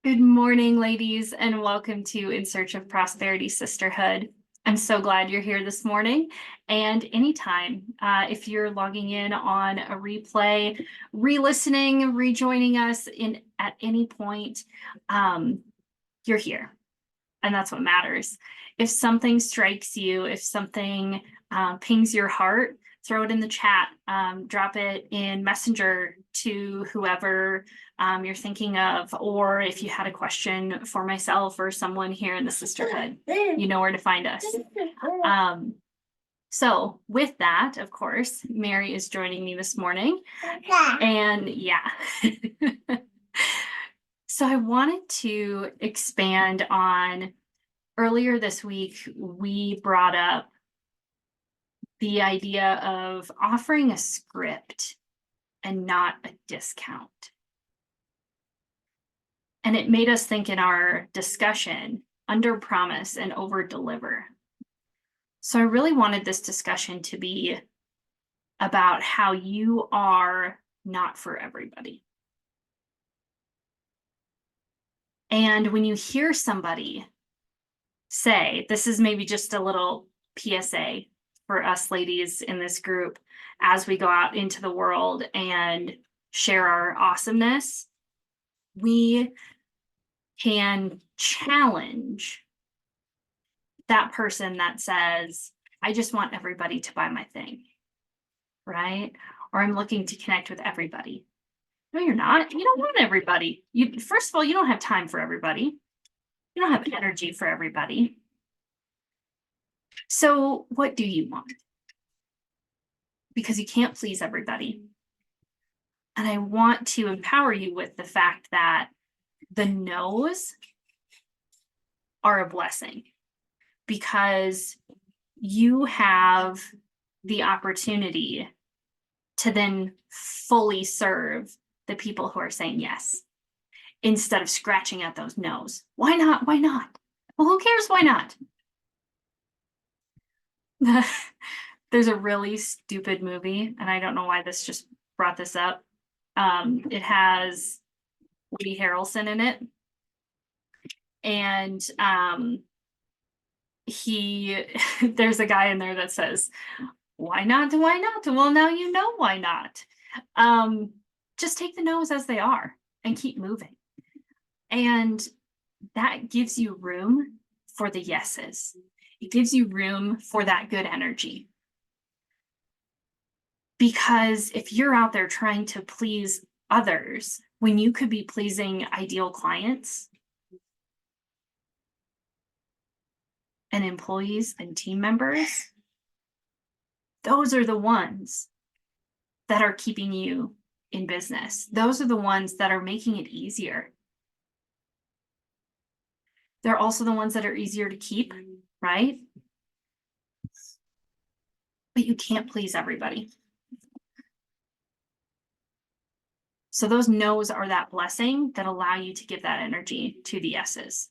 Good morning, ladies, and welcome to In Search of Prosperity Sisterhood. I'm so glad you're here this morning. And anytime, if you're logging in on a replay, re-listening, rejoining us at any point, you're here. And that's what matters. If something strikes you, if something pings your heart, throw it in the chat, drop it in Messenger to whoever you're thinking of, or if you had a question for myself or someone here in the sisterhood, you know where to find us. So with that, of course, Mary is joining me this morning. And yeah. So I wanted to expand on, earlier this week, we brought up the idea of offering a script and not a discount. And it made us think in our discussion, under promise and over deliver. So I really wanted this discussion to be about how you are not for everybody. And when you hear somebody say, this is maybe just a little PSA for us ladies in this group as we go out into the world and share our awesomeness, we can challenge that person that says, I just want everybody to buy my thing, right? Or I'm looking to connect with everybody. No, you're not. You don't want everybody. First of all, you don't have time for everybody. You don't have energy for everybody. So what do you want? Because you can't please everybody. And I want to empower you with the fact that the no's are a blessing, because you have the opportunity to then fully serve the people who are saying yes, instead of scratching at those no's. Why not? Why not? Well, who cares? Why not? There's a really stupid movie, and I don't know why this just brought this up. It has Woody Harrelson in it, and there's a guy in there that says, why not? Why not? Well, now you know why not. Just take the no's as they are and keep moving. And that gives you room for the yeses. It gives you room for that good energy. Because if you're out there trying to please others when you could be pleasing ideal clients and employees and team members, those are the ones that are keeping you in business. Those are the ones that are making it easier. They're also the ones that are easier to keep, right? But you can't please everybody. So those no's are that blessing that allow you to give that energy to the yeses.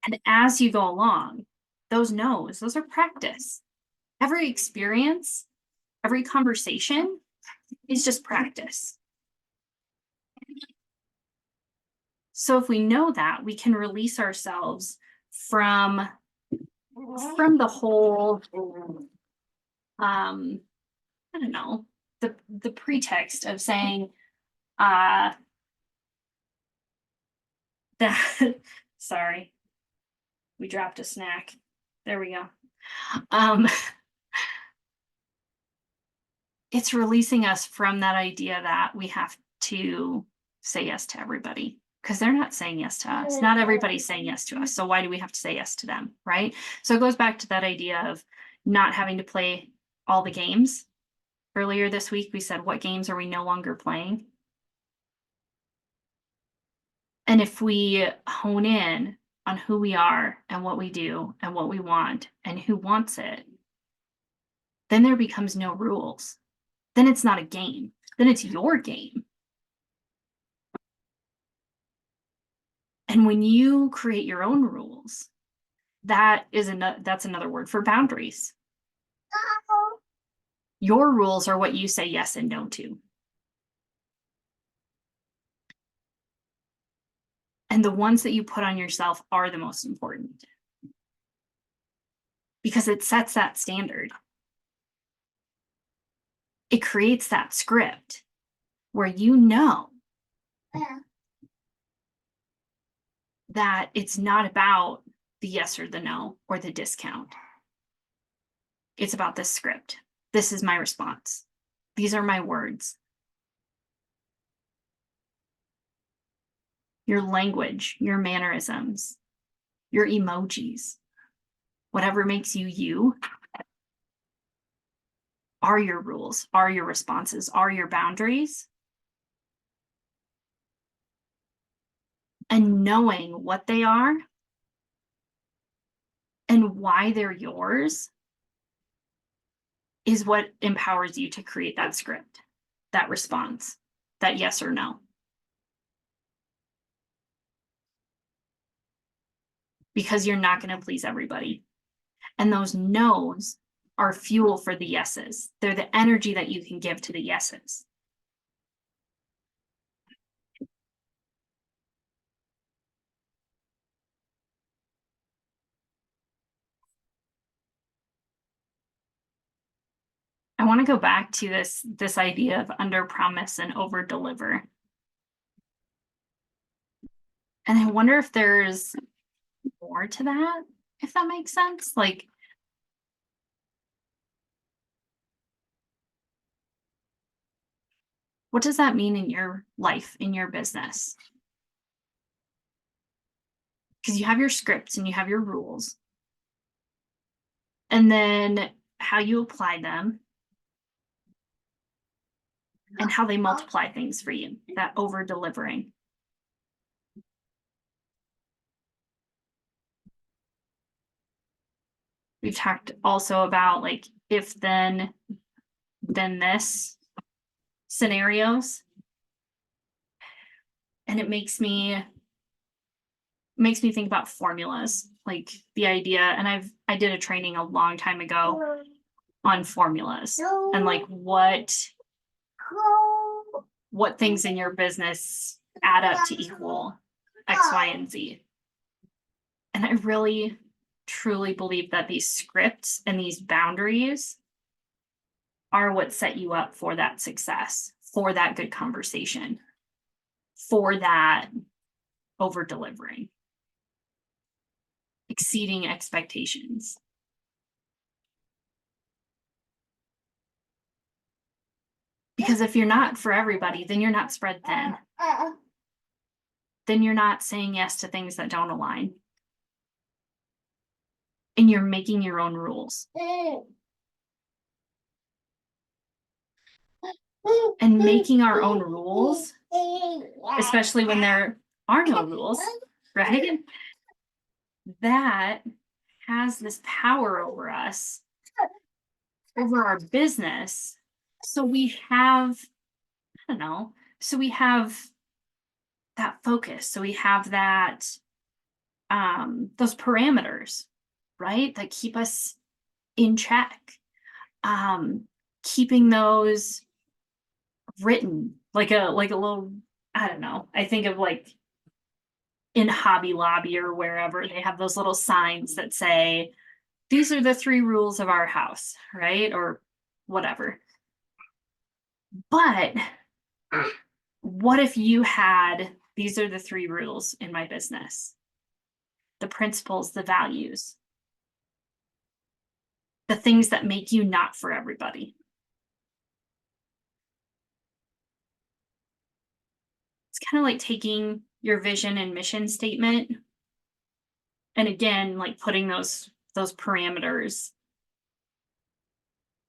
And as you go along, those no's, those are practice. Every experience, every conversation is just practice. So if we know that, we can release ourselves from the whole, I don't know, the pretext of saying that, sorry, we dropped a snack. There we go. It's releasing us from that idea that we have to say yes to everybody, because they're not saying yes to us. Not everybody's saying yes to us. So why do we have to say yes to them, right? So it goes back to that idea of not having to play all the games. Earlier this week, we said, what games are we no longer playing? And if we hone in on who we are and what we do and what we want and who wants it, then there becomes no rules. Then it's not a game. Then it's your game. And when you create your own rules, that's another word for boundaries. Your rules are what you say yes and no to. And the ones that you put on yourself are the most important, because it sets that standard. It creates that script where you know that it's not about the yes or the no or the discount. It's about this script. This is my response. These are my words. Your language, your mannerisms, your emojis, whatever makes you you, are your rules, are your responses, are your boundaries. And knowing what they are and why they're yours is what empowers you to create that script, that response, that yes or no. Because you're not going to please everybody. And those no's are fuel for the yeses. They're the energy that you can give to the yeses. I want to go back to this idea of under promise and over deliver. And I wonder if there's more to that, if that makes sense. Like, what does that mean in your life, in your business? Because you have your scripts and you have your rules. And then how you apply them and how they multiply things for you, that over delivering. We've talked also about like if then this scenarios. And it makes me think about formulas, like the idea, and I did a training a long time ago on formulas and like what things in your business add up to equal X, Y, and Z. And I really truly believe that these scripts and these boundaries are what set you up for that success, for that good conversation, for that over delivering, exceeding expectations. Because if you're not for everybody, then you're not spread thin. Then you're not saying yes to things that don't align. And you're making your own rules. And making our own rules, especially when there are no rules, right? That has this power over us, over our business. So we have, I don't know, so we have that focus. So we have that, those parameters, right? That keep us in check. Keeping those written like a little, I don't know. I think of like in Hobby Lobby or wherever they have those little signs that say, these are the 3 rules of our house, right? Or whatever. But what if you had, these are the 3 rules in my business, the principles, the values, the things that make you not for everybody. It's kind of like taking your vision and mission statement and again, like putting those parameters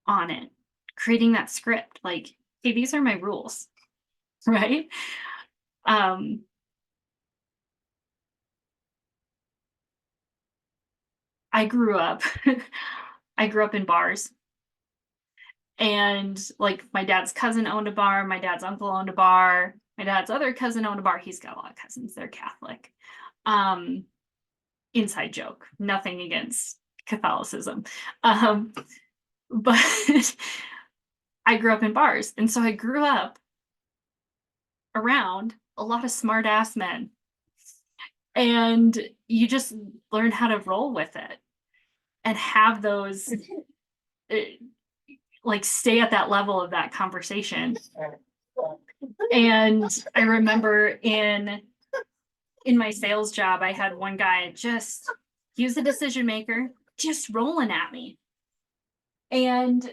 on it, creating that script, like, hey, these are my rules, right? I grew up in bars. And like my dad's cousin owned a bar, my dad's uncle owned a bar, my dad's other cousin owned a bar. He's got a lot of cousins, they're Catholic. Inside joke, nothing against Catholicism. But I grew up in bars. And so I grew up around a lot of smart ass men. And you just learn how to roll with it and have those, like, stay at that level of that conversation. And I remember in my sales job, I had one guy he was a decision maker, just rolling at me. And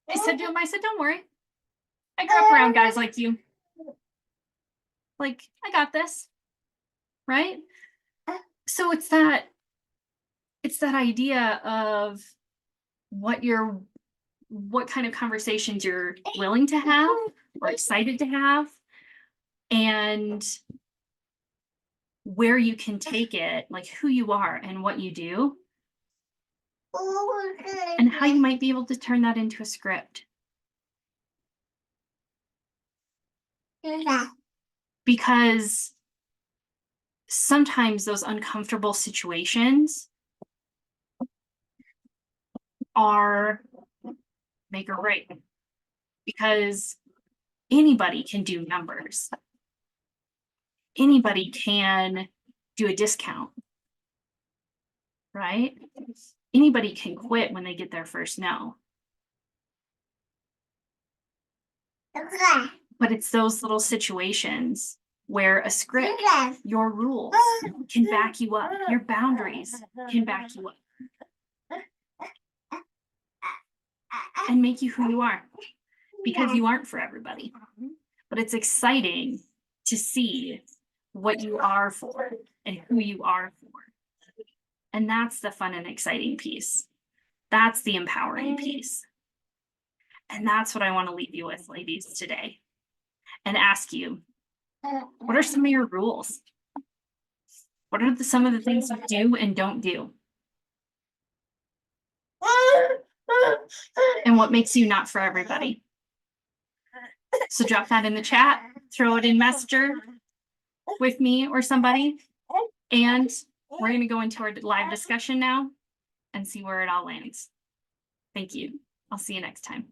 I said to him, don't worry. I grew up around guys like you. Like, I got this. Right? So it's that idea of what kind of conversations you're willing to have or excited to have, and where you can take it, like who you are and what you do, and how you might be able to turn that into a script. Because sometimes those uncomfortable situations are make or break, because anybody can do numbers. Anybody can do a discount, right? Anybody can quit when they get their first no. But it's those little situations where a script, your rules can back you up, your boundaries can back you up and make you who you are, because you aren't for everybody. But it's exciting to see what you are for and who you are for. And that's the fun and exciting piece. That's the empowering piece. And that's what I want to leave you with, ladies, today. And ask you, what are some of your rules? What are some of the things you do and don't do? And what makes you not for everybody? So drop that in the chat, throw it in Messenger with me or somebody. And we're going to go into our live discussion now and see where it all lands. Thank you. I'll see you next time.